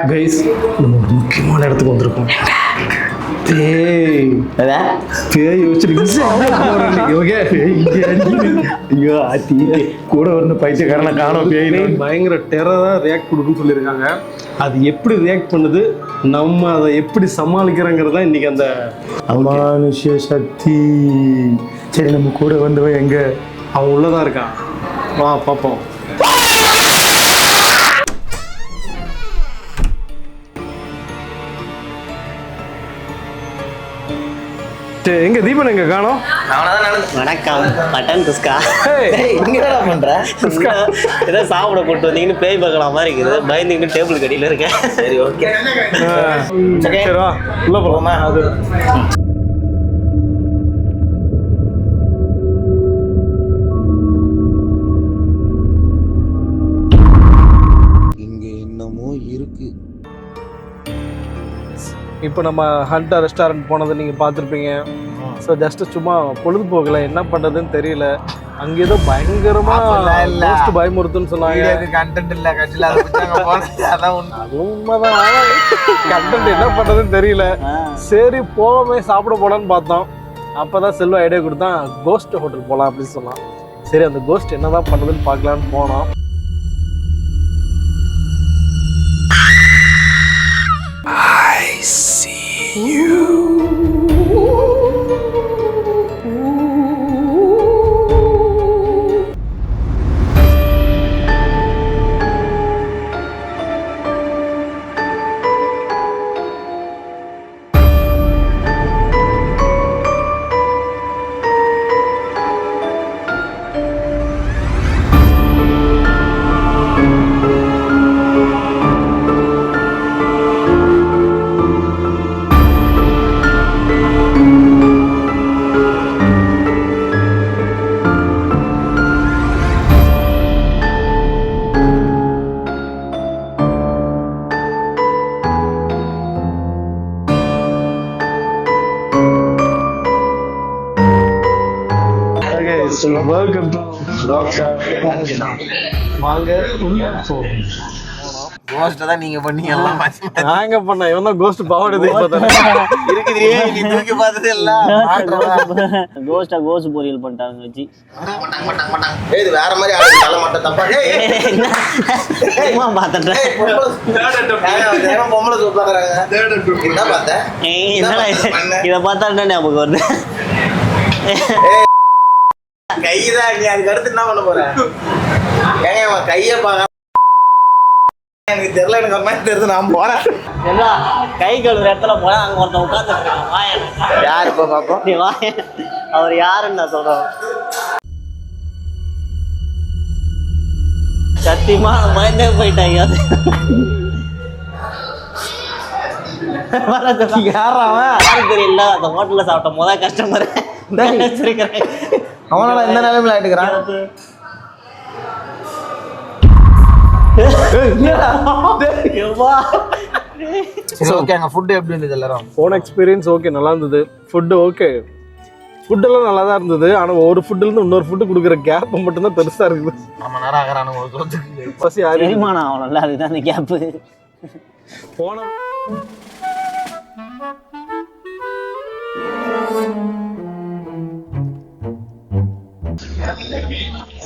Guys நம்ம ஒரு முக்கியமான இடத்துக்கு வந்திருக்கோம். பேய் கூட வந்து பைத்தியக்காரனை காணோம். பேய் பயங்கர டெரரா ரியாக்ட் கொடுக்குன்னு சொல்லியிருக்காங்க. அது எப்படி ரியாக்ட் பண்ணுது, நம்ம அதை எப்படி சமாளிக்கிறோங்கிறதா இன்னைக்கு அந்த அமானுஷ சக்தி. சரி, நம்ம கூட வந்தவன் எங்க? அவன் உள்ளதான் இருக்கான், வா பார்ப்போம். எங்க தீபன் எங்க காணோம்? வணக்கம் மட்டன் குஸ்கா. குஸ்கா ஏதோ சாப்பிட போட்டு வந்தீங்கன்னு பேய் பார்க்கலாம் மாதிரி இருக்குது. பயந்துக்கிட்டு டேபிள் கடியில் இருக்கேன். சரி, ஓகே, சரி வா உள்ள போலாமா? அது இங்க என்னமோ இருக்கு. இப்போ நம்ம ஹண்டா ரெஸ்டாரண்ட் போனதை நீங்கள் பார்த்துருப்பீங்க. ஸோ ஜஸ்ட்டு சும்மா பொழுதுபோக்கல, என்ன பண்ணுறதுன்னு தெரியல. அங்கே ஏதோ பயங்கரமாக பயமுறுத்துன்னு சொன்னாங்க. கண்டென்ட் இல்லை கட்சியில் அதான் உண்மைதான். கண்டென்ட் என்ன பண்ணுறதுன்னு தெரியல. சரி போகவே சாப்பிட போகலான்னு பார்த்தோம். அப்போ தான் செல்வா ஐடியா கொடுத்தான், கோஸ்ட் ஹோட்டல் போகலாம் அப்படின்னு சொன்னான். சரி, அந்த கோஸ்ட் என்ன தான் பண்ணுறதுன்னு பார்க்கலான்னு போனோம். I see you. Welcome to Doctor. வாங்க உள்ள போவோம். கோஸ்ட் தான் நீங்க பண்ணீங்க எல்லாம். நாங்க பண்ண இவன் தான் கோஸ்ட் பாவடை இருக்குது. நீ தூக்கி பார்த்தது எல்லாம் கோஸ்ட் பொரியல் பண்ணிட்டாங்க வச்சு. இது வேற மாதிரி ஆளு தலை மட்டும் தப்பா. பார்த்துட்டேன் பொம்பளை சூப்பராங்க. என்ன பார்த்தேன்? இதை பார்த்தா என்ன ஞாபகம் வருது? கைதான். நீ அதுக்கு அடுத்து என்ன பண்ண போற? ஏங்க அவன் கையை பார்க்க எனக்கு தெரியல. எனக்கு ஒரு மாதிரி தெரியுது. நான் போறேன். கை கழுவுற இடத்துல போனா அங்க ஒருத்தன் உட்கார்ந்து யாரு இப்போ பாப்போம்? நீ வாய. அவர் யாருன்னு நான் சொல்றேன். சத்தியமா பயந்தே போயிட்டாங்க. யாரும் தெரியல. அந்த ஹோட்டல்ல சாப்பிட்ட முதல் கஸ்டமர் வச்சிருக்கிறேன். அவனால இந்த நிலைமையில ஆயிட்டுக்கிறான். ஓகே, அங்க ஃபுட் எப்படி இருந்தது? எல்லாரும் போன எக்ஸ்பீரியன்ஸ் ஓகே, நல்லா இருந்தது. ஃபுட்டு ஓகே, ஃபுட்டெல்லாம் நல்லா தான் இருந்தது. ஆனால் ஒரு ஃபுட்டுலேருந்து இன்னொரு ஃபுட்டு கொடுக்குற கேப் மட்டும்தான் பெருசாக இருக்குது. நம்ம நேரம் ஆகிறானுங்க ஒரு தோத்துக்கு பசி அறிமானம் ஆகணும்ல, அதுதான் அந்த கேப்பு. போன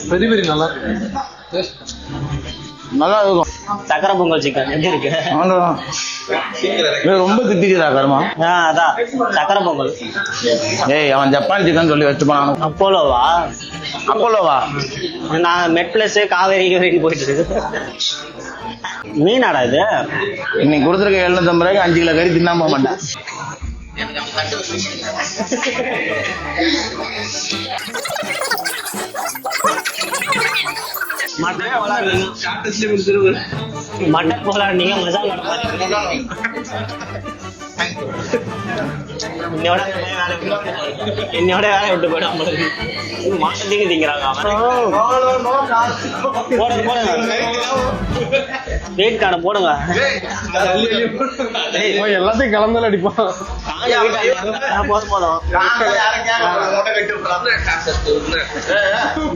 பெரிய பெரிய நல்லா நல்லா இருக்கும். சக்கரை பொங்கல் சிக்கன் எப்படி இருக்கு? ரொம்ப திட்டிக்கிறா கருமா. அதான் சக்கரை பொங்கல். ஏய், அவன் ஜப்பான் சிக்கன் சொல்லி வச்சுப்பான். அப்போலோவா? நான் மெட் பிளஸ் காவேரி போயிட்டு இருக்கு. மீனாடா இது? இன்னைக்கு கொடுத்துருக்க 750 ரூபாய்க்கு 5 கிலோ கறி தின்னாம போக மாட்டேன். மட்டன் போல நீங்க மசாலா என்னோட வேலை விட்டு போயிடும். மாட்டத்துக்கு திங்கிறாங்க. வெயிட் கார்டை போடுங்க. எல்லாத்தையும் கலந்தாலும் அடிப்பான். போதும் போதும்.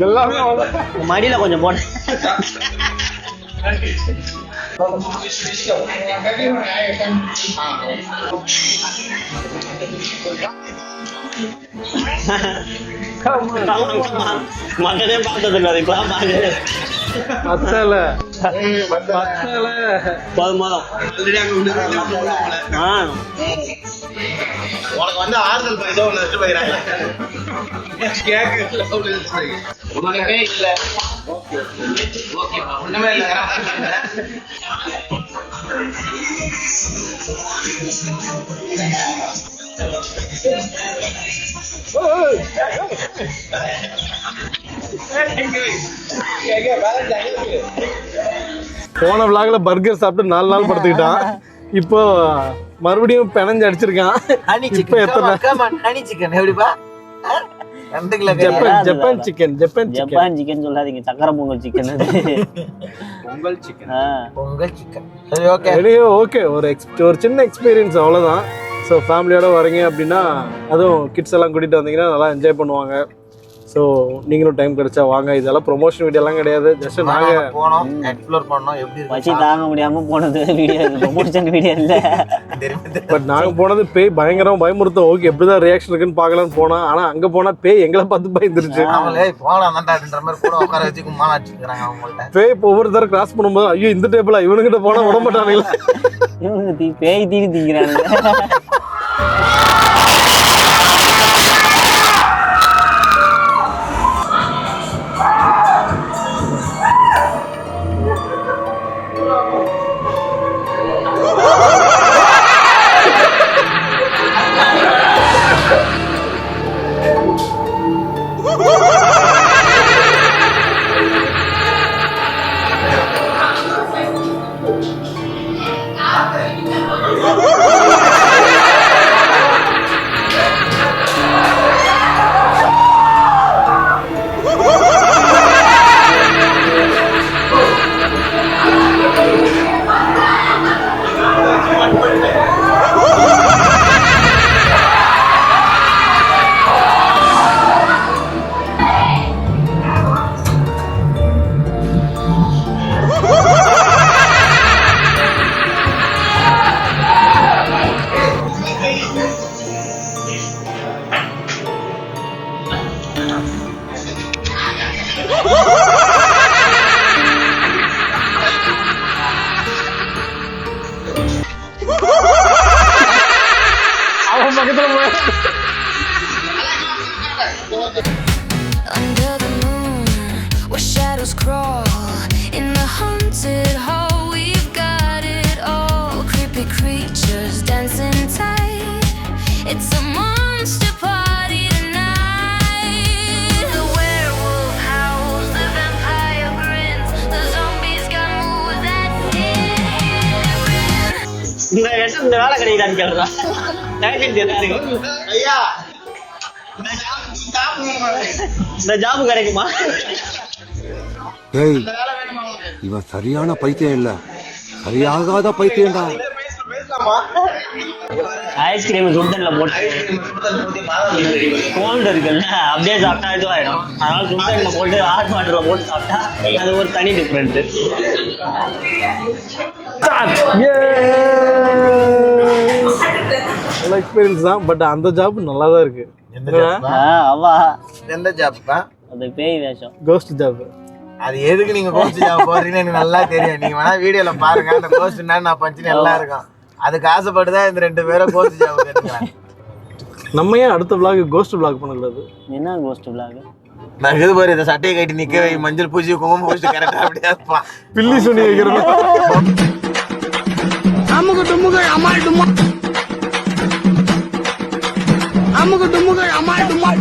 எல்லாமே மடியில கொஞ்சம் போட. மட்டனே பார்த்தது இல்லை இப்பதான் பாக்குறேன். மசாலா போதும் போதும். உனக்கு வந்து ஆறுதல் பரிசோ ஒன்று வச்சு போயிடறாங்க. ஒண்ணுமே இல்லை. ஒண்ணுமே இல்லை. போன விளாக்ல பர்கர் சாப்பிட்டு 4 நாள் படுத்துக்கிட்டான். இப்போ மறுபடியும் பிணைஞ்சு அடிச்சிருக்கான். இப்போ எத்தனை ஜப்பான் சிக்கன் ஜப்பான் சிக்கன் சொல்லாதீங்க, சக்கரை Pongal chicken. Pongal chicken. Okay. ஒரு சின்ன எக்ஸ்பீரியன்ஸ் அவ்வளோதான். ஸோ ஃபேமிலியோட வரீங்க அப்படின்னா, அதுவும் கிட்ஸ் எல்லாம் கூட்டிகிட்டு வந்தீங்கன்னா நல்லா என்ஜாய் பண்ணுவாங்க. ஸோ நீங்களும் டைம் கிடைச்சா வாங்க. இதெல்லாம் ப்ரொமோஷன் வீடியோலாம் கிடையாது, ஜஸ்ட் நாங்கள் போனோம், எக்ஸ்ப்ளோர் பண்ணோம். எப்படி வச்சு தாங்க முடியாம போனது வீடியோ, ப்ரொமோஷன் வீடியோ இல்லை. பட் நாங்கள் போனது பேய் பயங்கரமாக பயமுறுத்தோம். ஓகே எப்படிதான் ரியாக்ஷன் இருக்குன்னு பார்க்கலான்னு போனோம். ஆனால் அங்கே போனால் பேய் எங்களை பார்த்து பயந்துருச்சு. பேய் இப்போ ஒவ்வொரு தடவை கிராஸ் பண்ணும்போது ஐயோ இந்த டேபிளா இவனுக்கிட்ட போனால் விட மாட்டானுங்களா, இவனுக்கு பேய் தீனி திங்கிறானுங்க. Under the moon, where shadows crawl, in the haunted hall, we've got it all. Creepy creatures dancing tight. It's a monster party tonight. The werewolf howls, the vampire grins, the zombies got moves that hit. இந்த இடத்துல இந்த வேலை கிடைக்குதான்னு கேள்றான். ஐயா இந்த job கிடைக்குமா? ஏய், இவன் சரியான பைத்தியம் இல்ல, சரியாகாத பைத்தியம்டா. ஐஸ்கிரீம் சுண்டல்ல போட்டு கோல்டு இருக்குல்ல, அப்படியே சாப்பிட்டா இதுவாயிடும். அதனால சுண்டல்ல போட்டு ஹாட் வாட்டர்ல போட்டு சாப்பிட்டா அது ஒரு தனி டிஃப்ரெண்ட். எக்ஸ்பீரியன்ஸ் தான். பட் அந்த ஜாப் நல்லா தான் இருக்கு. அவா எந்த ஜாப் தான்? அது பேய் வேஷம், கோஸ்ட் ஜாப். அது எதுக்கு நீங்க கோஸ்ட் ஜாப் போடுறீங்கன்னு எனக்கு நல்லா தெரியும். நீங்க வேணா வீடியோல பாருங்க, அந்த கோஸ்ட் நான் பஞ்சுன்னு எல்லாம் இருக்கும். அதுக்கு ஆசைப்பட்டு தான் இந்த 2 பேரும் கோஸ்ட் ஜாப் கேட்டுக்கிறேன். நம்ம ஏன் அடுத்த vlog கோஸ்ட் vlog பண்ணக்கூடாது? என்ன கோஸ்ட் vlog? நான் இது பாரு, இந்த சட்டையை கட்டி நிக்க வை, மஞ்சள் பூசி குங்குமம் பூசி கரெக்டா அப்படியே இருப்பான். பில்லி சுனி வைக்கிறது. அமுக டுமுக அமால் டுமா, அமுக டுமுக அமால் டுமா.